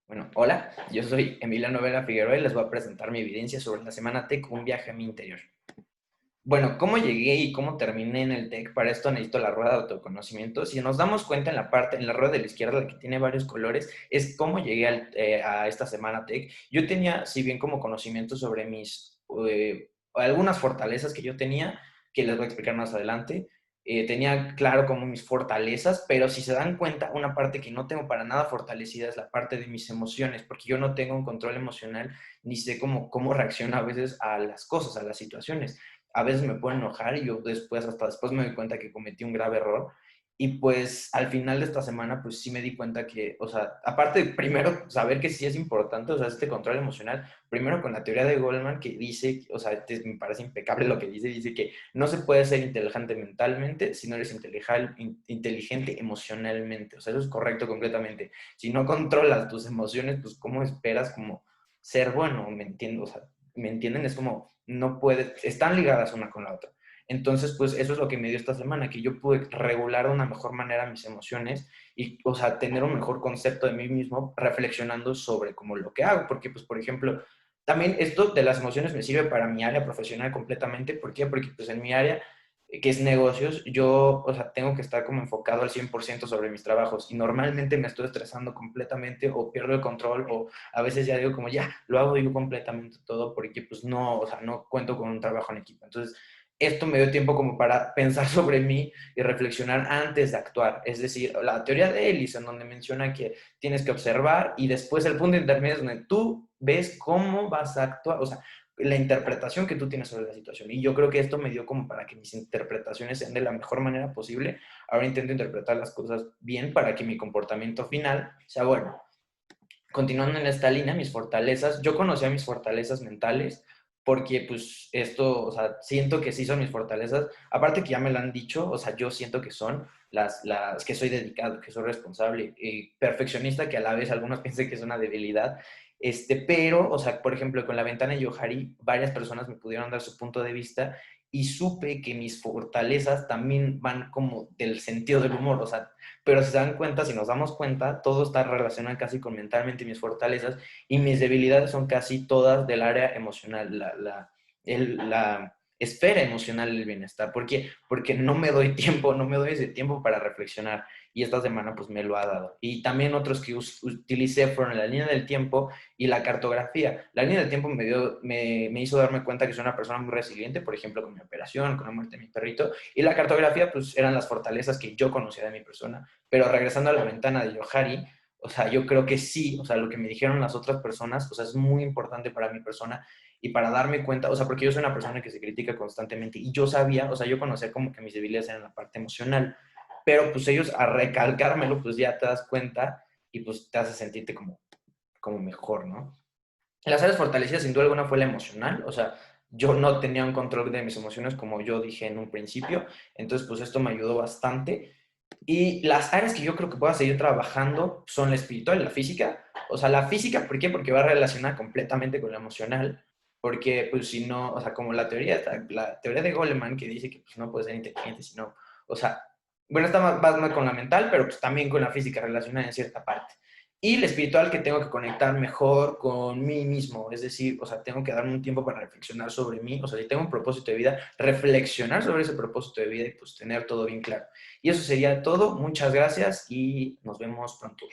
Bueno, hola, yo soy Emiliano Vela Figueroa y les voy a presentar mi evidencia sobre la Semana Tech, un viaje a mi interior. Bueno, ¿cómo llegué y cómo terminé en el Tech? Para esto necesito la rueda de autoconocimiento. Si nos damos cuenta en la parte, en la rueda de la izquierda, la que tiene varios colores, es cómo llegué a esta Semana Tech. Yo tenía, si bien como conocimiento sobre algunas fortalezas que yo tenía, que les voy a explicar más adelante, tenía claro como mis fortalezas, pero si se dan cuenta, una parte que no tengo para nada fortalecida es la parte de mis emociones, porque yo no tengo un control emocional ni sé cómo reacciono a veces a las cosas, a las situaciones. A veces me puedo enojar y yo después, hasta después me doy cuenta que cometí un grave error. Y pues al final de esta semana, pues sí me di cuenta que, o sea, aparte de primero saber que sí es importante, o sea, este control emocional, primero con la teoría de Goldman que dice, o sea, me parece impecable lo que dice que no se puede ser inteligente mentalmente si no eres inteligente emocionalmente, o sea, eso es correcto completamente. Si no controlas tus emociones, pues ¿cómo esperas como ser bueno? ¿Me entiendo? O sea, ¿me entienden? Es como, no puede, están ligadas una con la otra. Entonces, pues eso es lo que me dio esta semana, que yo pude regular de una mejor manera mis emociones y, o sea, tener un mejor concepto de mí mismo reflexionando sobre como lo que hago, porque, pues, por ejemplo, también esto de las emociones me sirve para mi área profesional completamente. ¿Por qué? Porque, pues, en mi área, que es negocios, yo, o sea, tengo que estar como enfocado al 100% sobre mis trabajos y normalmente me estoy estresando completamente o pierdo el control o a veces ya digo como ya, lo hago yo completamente todo porque pues no, o sea, no cuento con un trabajo en equipo. Entonces, esto me dio tiempo como para pensar sobre mí y reflexionar antes de actuar. Es decir, la teoría de Ellis, en donde menciona que tienes que observar y después el punto intermedio es donde tú ves cómo vas a actuar, o sea, la interpretación que tú tienes sobre la situación. Y yo creo que esto me dio como para que mis interpretaciones sean de la mejor manera posible. Ahora intento interpretar las cosas bien para que mi comportamiento final sea bueno. Continuando en esta línea, mis fortalezas, yo conocía mis fortalezas mentales porque pues esto, o sea, siento que sí son mis fortalezas, aparte que ya me lo han dicho, o sea, yo siento que son las que soy dedicado, que soy responsable, perfeccionista, que a la vez algunos piensan que es una debilidad, pero, o sea, por ejemplo, con la ventana de Yohari, varias personas me pudieron dar su punto de vista y supe que mis fortalezas también van como del sentido del humor, o sea, pero si se dan cuenta, si nos damos cuenta, todo está relacionado casi con mentalmente mis fortalezas y mis debilidades son casi todas del área emocional, la esfera emocional del bienestar. ¿Por qué? Porque no me doy tiempo, no me doy ese tiempo para reflexionar y esta semana pues me lo ha dado. Y también otros que utilicé fueron la línea del tiempo y la cartografía. La línea del tiempo me hizo darme cuenta que soy una persona muy resiliente, por ejemplo, con mi operación, con la muerte de mi perrito, y la cartografía pues eran las fortalezas que yo conocía de mi persona. Pero regresando a la ventana de Yohari, o sea, yo creo que sí, o sea, lo que me dijeron las otras personas, o sea, es muy importante para mi persona y para darme cuenta, o sea, porque yo soy una persona que se critica constantemente y yo sabía, o sea, yo conocía como que mis debilidades eran la parte emocional, pero pues ellos a recalcármelo, pues ya te das cuenta y pues te hace sentirte como mejor, ¿no? Las áreas fortalecidas sin duda alguna fue la emocional, o sea, yo no tenía un control de mis emociones como yo dije en un principio, entonces pues esto me ayudó bastante. Y las áreas que yo creo que puedo seguir trabajando son la espiritual y la física. O sea, la física, ¿por qué? Porque va relacionada completamente con la emocional. Porque, pues, si no, o sea, como la teoría de Goleman que dice que pues, no puede ser inteligente, sino, o sea, bueno, está más con la mental, pero pues también con la física relacionada en cierta parte. Y la espiritual que tengo que conectar mejor con mí mismo, es decir, o sea, tengo que darme un tiempo para reflexionar sobre mí, o sea, si tengo un propósito de vida, reflexionar sobre ese propósito de vida y pues tener todo bien claro. Y eso sería todo. Muchas gracias y nos vemos pronto.